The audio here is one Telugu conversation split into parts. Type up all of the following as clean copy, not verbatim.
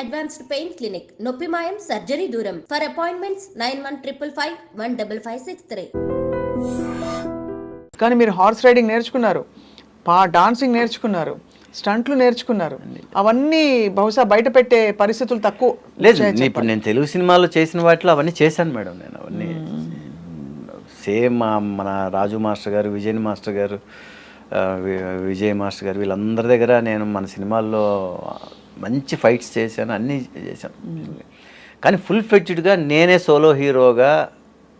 Advanced pain clinic. నొప్పి మాయం, సర్జరీ దూరం. For appointments 9155515563. కానీ మీరు హార్స్ రైడింగ్ నేర్చుకున్నారు, డాన్సింగ్ నేర్చుకున్నారు, స్టంట్లు నేర్చుకున్నారు. అవన్నీ బహుశా బయట పెట్టే పరిస్థితులు తక్కువ. లేదు, ఇప్పుడు నేను తెలుగు సినిమాలో చేసిన వాటిలో అవన్నీ చేశాను మేడం. నేను అవన్నీ సేమ్ మన రాజు మాస్టర్ గారు, విజయ్ మాస్టర్ గారు, విజయ్ మాస్టర్ గారు వీళ్ళందరి దగ్గర నేను మన సినిమాల్లో మంచి ఫైట్స్ చేశాను, అన్నీ చేశాను. కానీ ఫుల్ ఫ్లెడ్జ్డ్గా నేనే సోలో హీరోగా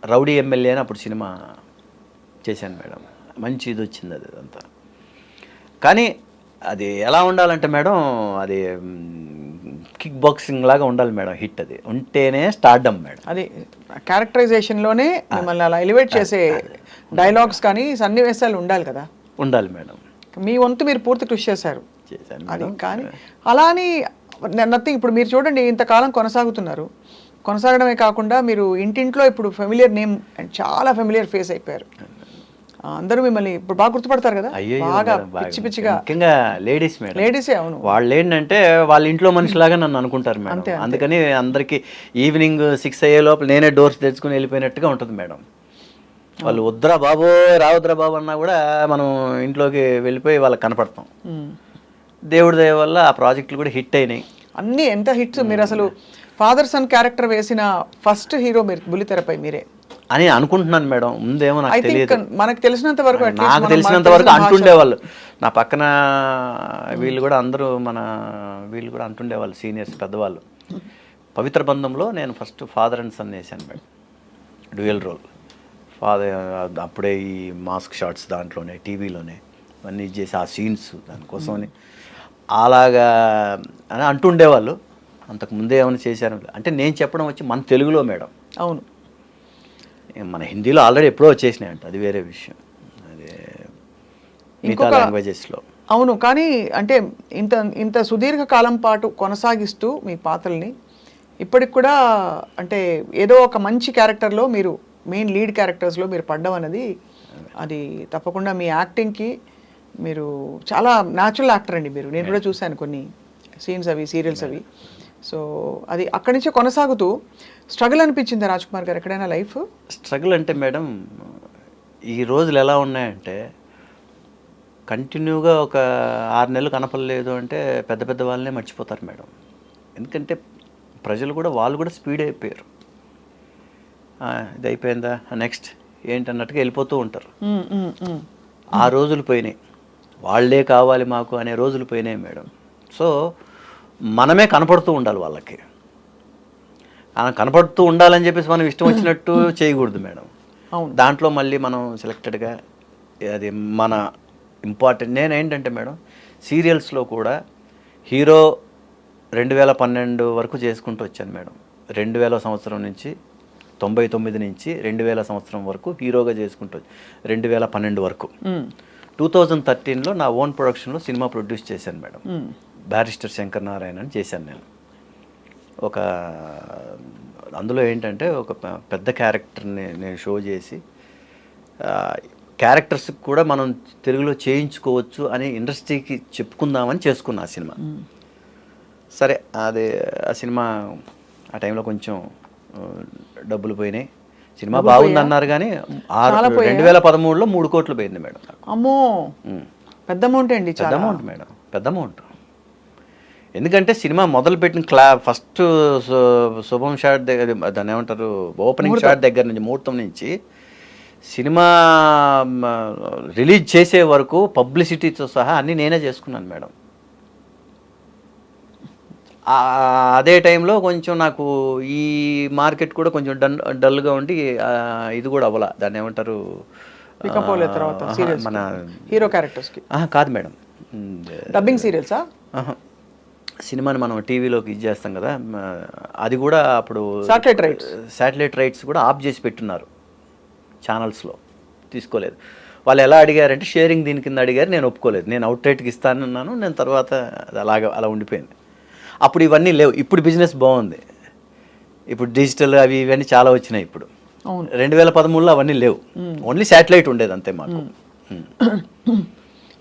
రౌడీ ఎమ్మెల్యే అని అప్పుడు సినిమా చేశాను మేడం. మంచి ఇది వచ్చింది అది అంతా. కానీ అది ఎలా ఉండాలంటే మేడం, అది కిక్ బాక్సింగ్ లాగా ఉండాలి మేడం. హిట్ అది ఉంటేనే స్టార్డమ్ మేడం. అది క్యారెక్టరైజేషన్లోనే మిమ్మల్ని అలా ఎలివేట్ చేసే డైలాగ్స్ కానీ సన్నివేశాలు ఉండాలి కదా. ఉండాలి మేడం. మీ వంతు మీరు పూర్తి కృషి చేశారు. చేశాను అది కానీ అలా అని నథింగ్. ఇప్పుడు మీరు చూడండి, ఇంతకాలం కొనసాగడమే కాకుండా మీరు ఇంటింట్లో ఇప్పుడు ఫెమిలియర్ నేమ్, చాలా ఫెమిలియర్ ఫేస్ అయిపోయారు. అందరూ మిమ్మల్ని ఇప్పుడు బాగా గుర్తుపడతారు కదా. బాగా పిచ్చి పిచ్చిగా, ముఖ్యంగా లేడీస్ మేడం. లేడీసే. అవును, వాళ్ళు ఏంటంటే వాళ్ళ ఇంట్లో మనిషిలాగా నన్ను అనుకుంటారు మేడం. అందుకని అందరికి ఈవినింగ్ 6 అయ్యే లోపల నేనే డోర్స్ తెచ్చుకుని వెళ్ళిపోయినట్టుగా ఉంటుంది మేడం. వాళ్ళు వద్దురా బాబు, రావద్దురా బాబు అన్నా కూడా మనం ఇంట్లోకి వెళ్ళిపోయి వాళ్ళకి కనపడతాం. దేవుడి దయ వల్ల ఆ ప్రాజెక్టులు కూడా హిట్ అయినాయి. అన్నీ ఎంత హిట్స్. మీరు అసలు ఫాదర్ సన్ క్యారెక్టర్ వేసిన ఫస్ట్ హీరో మీరు బుల్లితెరపై మీరే అని అనుకుంటున్నాను మేడం. ముందేమో నాకు తెలియదు. మనకు తెలిసినంత వరకు అంటుండేవాళ్ళు నా పక్కన వీళ్ళు కూడా అందరూ వీళ్ళు కూడా అంటుండేవాళ్ళు, సీనియర్స్ పెద్దవాళ్ళు. పవిత్ర బంధంలో నేను ఫస్ట్ ఫాదర్ అండ్ సన్ వేసాను మేడం, డ్యూయల్ రోల్. ఫాదర్ అప్పుడే ఈ మాస్క్ షాట్స్ దాంట్లోనే టీవీలోనే అన్నీ చేసి ఆ సీన్స్ దానికోసమని అలాగా అని అంటుండేవాళ్ళు. అంతకుముందే ఏమైనా చేశాను అంటే నేను చెప్పడం వచ్చి మన తెలుగులో మేడం. అవును, మన హిందీలో ఆల్రెడీ ఎప్పుడో వచ్చేసినాయి అంట, అది వేరే విషయం. అదే మిగతా లాంగ్వేజెస్లో. అవును, కానీ అంటే ఇంత సుదీర్ఘ కాలం పాటు కొనసాగిస్తూ మీ పాత్రల్ని ఇప్పటికి కూడా అంటే ఏదో ఒక మంచి క్యారెక్టర్లో మీరు మెయిన్ లీడ్ క్యారెక్టర్స్లో మీరు పడ్డం అనేది అది తప్పకుండా మీ యాక్టింగ్కి మీరు చాలా న్యాచురల్ యాక్టర్ అండి మీరు. నేను కూడా చూశాను కొన్ని సీన్స్ అవి, సీరియల్స్ అవి. సో అది అక్కడి నుంచి కొనసాగుతూ స్ట్రగుల్ అనిపించింది రాజ్ కుమార్ గారు ఎక్కడైనా లైఫ్? స్ట్రగుల్ అంటే మేడం, ఈ రోజులు ఎలా ఉన్నాయంటే కంటిన్యూగా ఒక 6 నెలలు కనపడలేదు అంటే పెద్ద పెద్ద వాళ్ళనే మర్చిపోతారు మేడం. ఎందుకంటే ప్రజలు కూడా వాళ్ళు కూడా స్పీడ్ అయిపోయారు. ఇది అయిపోయిందా, నెక్స్ట్ ఏంటన్నట్టుగా వెళ్ళిపోతూ ఉంటారు. ఆ రోజులు పోయినాయి. వాళ్ళే కావాలి మాకు అనే రోజులు పోయినాయి మేడం. సో మనమే కనపడుతూ ఉండాలి వాళ్ళకి. కనపడుతూ ఉండాలని చెప్పేసి మనం ఇష్టం వచ్చినట్టు చేయకూడదు మేడం. దాంట్లో మళ్ళీ మనం సెలెక్టెడ్గా అది మన ఇంపార్టెంట్. నేనేంటంటే మేడం, సీరియల్స్లో కూడా హీరో 2012 వరకు చేసుకుంటూ వచ్చాను మేడం. 2000 సంవత్సరం నుంచి 99 నుంచి 2000 సంవత్సరం వరకు హీరోగా చేసుకుంటూ 2012 వరకు. 2013లో నా ఓన్ ప్రొడక్షన్లో సినిమా ప్రొడ్యూస్ చేశాను మేడం. బ్యారిస్టర్ శంకర్ నారాయణ అని చేశాను నేను. అందులో ఏంటంటే ఒక పెద్ద క్యారెక్టర్ని నేను షో చేసి క్యారెక్టర్స్కి కూడా మనం తెలుగులో చేయించుకోవచ్చు అని ఇండస్ట్రీకి చెప్పుకుందామని చేసుకున్నా ఆ సినిమా. సరే, అది ఆ సినిమా ఆ టైంలో కొంచెం డబ్బులు పోయినాయి. సినిమా బాగుంది అన్నారు కానీ 2013లో 3 కోట్లు పోయింది మేడం. అమ్మో, పెద్ద అమౌంట్ అండి. పెద్ద అమౌంట్ మేడం, పెద్ద అమౌంట్. ఎందుకంటే సినిమా మొదలుపెట్టిన ఫస్ట్ శుభం షాట్ దగ్గర, దాన్ని ఏమంటారు, ఓపెనింగ్ షాట్ దగ్గర నుంచి, ముహూర్తం నుంచి సినిమా రిలీజ్ చేసే వరకు పబ్లిసిటీతో సహా అన్నీ నేనే చేసుకున్నాను మేడం. అదే టైంలో కొంచెం నాకు ఈ మార్కెట్ కూడా కొంచెం డల్గా ఉండి ఇది కూడా అవ్వాల, దాన్ని ఏమంటారు, మన హీరో క్యారెక్టర్స్కి కాదు మేడం, డబ్బింగ్ సీరియల్సా, సినిమాని మనం టీవీలోకి ఇది చేస్తాం కదా, అది కూడా అప్పుడు శాటిలైట్ రైట్స్ కూడా ఆఫ్ చేసి పెట్టున్నారు ఛానల్స్లో, తీసుకోలేదు. వాళ్ళు ఎలా అడిగారంటే షేరింగ్ దీని కింద అడిగారు, నేను ఒప్పుకోలేదు. నేను అవుట్ రైట్కి ఇస్తానన్నాను. నేను తర్వాత అది అలా ఉండిపోయింది. అప్పుడు ఇవన్నీ లేవు. ఇప్పుడు బిజినెస్ బాగుంది. ఇప్పుడు డిజిటల్ అవి ఇవన్నీ చాలా వచ్చినాయి. ఇప్పుడు 2013లో అవన్నీ లేవు. ఓన్లీ శాటిలైట్ ఉండేది అంతే మాకు.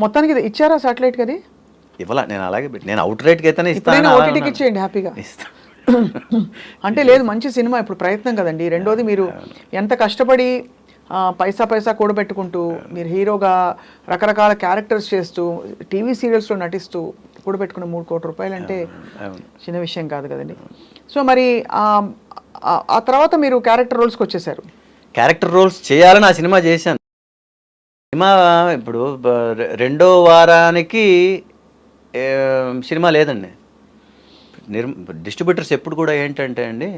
మొత్తానికి ఇచ్చారా శాటిలైట్కి? అది ఇవ్వాల నేను అలాగే నేను అవుట్ రేట్కి అయితేనే ఇప్పుడైనా ఇస్తాను ఓటీటీకి ఇచ్చేయండి హ్యాపీగా. ఇస్తాను. అంటే లేదు, మంచి సినిమా, ఇప్పుడు ప్రయత్నం కదండి. రెండోది మీరు ఎంత కష్టపడి పైసా పైసా కూడబెట్టుకుంటూ మీరు హీరోగా రకరకాల క్యారెక్టర్స్ చేస్తూ టీవీ సీరియల్స్లో నటిస్తూ కూడబెట్టుకున్న 3 కోట్ల రూపాయలు అంటే చిన్న విషయం కాదు కదండి. సో మరి ఆ తర్వాత మీరు క్యారెక్టర్ రోల్స్కి వచ్చేసారు. క్యారెక్టర్ రోల్స్ చేయాలని ఆ సినిమా చేశాను. సినిమా ఇప్పుడు రెండో వారానికి సినిమా లేదండి. డిస్ట్రిబ్యూటర్స్ ఎప్పుడు కూడా ఏంటంటే అండి,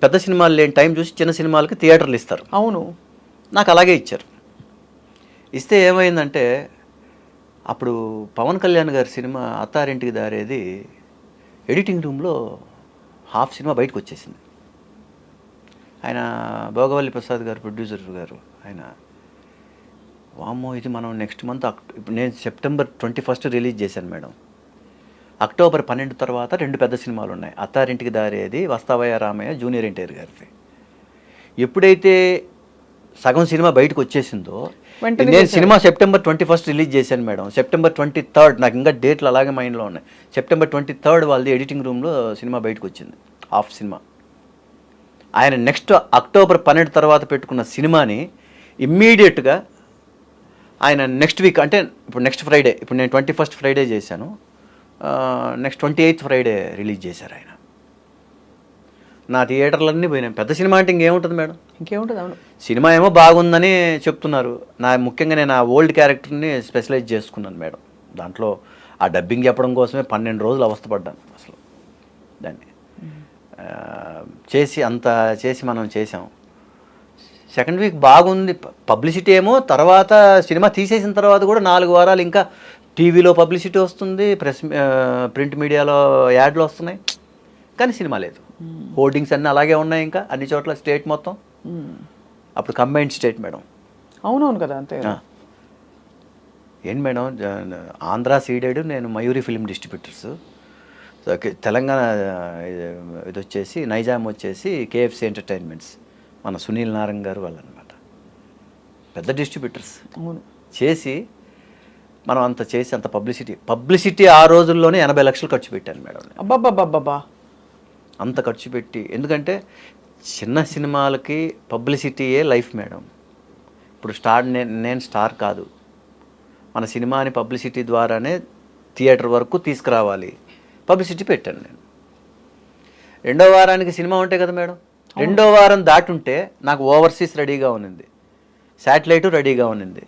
పెద్ద సినిమాలు లేని టైం చూసి చిన్న సినిమాలకి థియేటర్లు ఇస్తారు. అవును, నాకు అలాగే ఇచ్చారు. ఇస్తే ఏమైందంటే అప్పుడు పవన్ కళ్యాణ్ గారి సినిమా అత్తారింటికి దారేది ఎడిటింగ్ రూమ్లో హాఫ్ సినిమా బయటకు వచ్చేసింది. ఆయన భోగవల్లి ప్రసాద్ గారు, ప్రొడ్యూసర్ గారు, ఆయన వామ్మో ఇది మనం నెక్స్ట్ మంత్ ఇప్పుడు నేను సెప్టెంబర్ 21 రిలీజ్ చేశాను మేడం. అక్టోబర్ 12 తర్వాత 2 పెద్ద సినిమాలు ఉన్నాయి. అత్తారింటికి దారేది, వస్తావయ్య రామయ్య, జూనియర్ ఎన్టీఆర్ గారిది. ఎప్పుడైతే సగం సినిమా బయటకు వచ్చేసిందో నేను సినిమా సెప్టెంబర్ 21 రిలీజ్ చేశాను మేడం. సెప్టెంబర్ 23 నాకు ఇంకా డేట్లు అలాగే మైండ్లో ఉన్నాయి. సెప్టెంబర్ 23 వాళ్ళది ఎడిటింగ్ రూమ్లో సినిమా బయటకు వచ్చింది, హాఫ్ సినిమా. ఆయన నెక్స్ట్ అక్టోబర్ 12 తర్వాత పెట్టుకున్న సినిమాని ఇమ్మీడియట్గా ఆయన నెక్స్ట్ వీక్, అంటే ఇప్పుడు నెక్స్ట్ ఫ్రైడే, ఇప్పుడు నేను 21 ఫ్రైడే చేశాను, నెక్స్ట్ 28 ఫ్రైడే రిలీజ్ చేశారు ఆయన. నా థియేటర్లన్నీ పోయినాయి. పెద్ద సినిమా అంటే ఇంకేముంటుంది మేడం, ఇంకేముంటుంది. అవును, సినిమా ఏమో బాగుందని చెప్తున్నారు. ముఖ్యంగా నేను ఆ ఓల్డ్ క్యారెక్టర్ని స్పెషలైజ్ చేసుకున్నాను మేడం. దాంట్లో ఆ డబ్బింగ్ చెప్పడం కోసమే 12 రోజులు అవస్థపడ్డాను అసలు. దాన్ని చేసి మనం చేసాం. సెకండ్ వీక్ బాగుంది, పబ్లిసిటీ ఏమో. తర్వాత సినిమా తీసేసిన తర్వాత కూడా 4 వారాలు ఇంకా టీవీలో పబ్లిసిటీ వస్తుంది, ప్రింట్ మీడియాలో యాడ్లు వస్తున్నాయి, కానీ సినిమా లేదు. హోర్డింగ్స్ అన్నీ అలాగే ఉన్నాయి ఇంకా అన్ని చోట్ల, స్టేట్ మొత్తం. అప్పుడు కంబైన్డ్ స్టేట్ మేడం. అవునవును కదా, అంతే. ఏంటి మేడం, ఆంధ్ర సీడెడ్, నేను మయూరి ఫిల్మ్ డిస్ట్రిబ్యూటర్స్. తెలంగాణ ఇది వచ్చేసి నైజాం వచ్చేసి కేఎఫ్సి ఎంటర్టైన్మెంట్స్, మన సునీల్ నారంగ్ గారు వాళ్ళు అనమాట, పెద్ద డిస్ట్రిబ్యూటర్స్. అవును, చేసి మనం అంత చేసి అంత పబ్లిసిటీ ఆ రోజుల్లోనే 80 లక్షలు ఖర్చు పెట్టాను మేడం. అబ్బాబ్బాబ్బా, అంత ఖర్చు పెట్టి. ఎందుకంటే చిన్న సినిమాలకి పబ్లిసిటీయే లైఫ్ మేడం. ఇప్పుడు నేను స్టార్ కాదు, మన సినిమాని పబ్లిసిటీ ద్వారానే థియేటర్ వరకు తీసుకురావాలి. పబ్లిసిటీ పెట్టాను నేను. రెండో వారానికి సినిమా ఉంటే కదా మేడం, రెండో వారం దాటుంటే నాకు ఓవర్సీస్ రెడీగా ఉన్నింది, శాటిలైటు రెడీగా ఉన్నింది.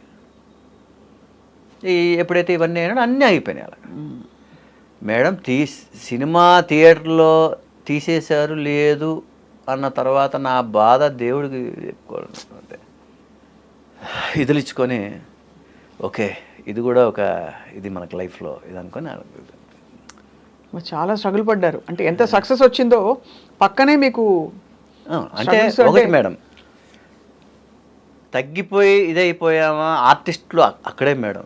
ఎప్పుడైతే ఇవన్నీ అయినా అన్నీ అయిపోయినాయి అలా మేడం. సినిమా థియేటర్లో తీసేశారు లేదు అన్న తర్వాత నా బాధ దేవుడికి ఇదిలిచ్చుకొని, ఓకే ఇది కూడా ఇది మనకు లైఫ్లో ఇది అనుకొని చాలా స్ట్రగుల్ పడ్డారు. అంటే ఎంత సక్సెస్ వచ్చిందో పక్కనే మీకు అంటే ఒకటి మేడం, తగ్గిపోయి ఇదైపోయామా ఆర్టిస్టులు అక్కడే మేడం.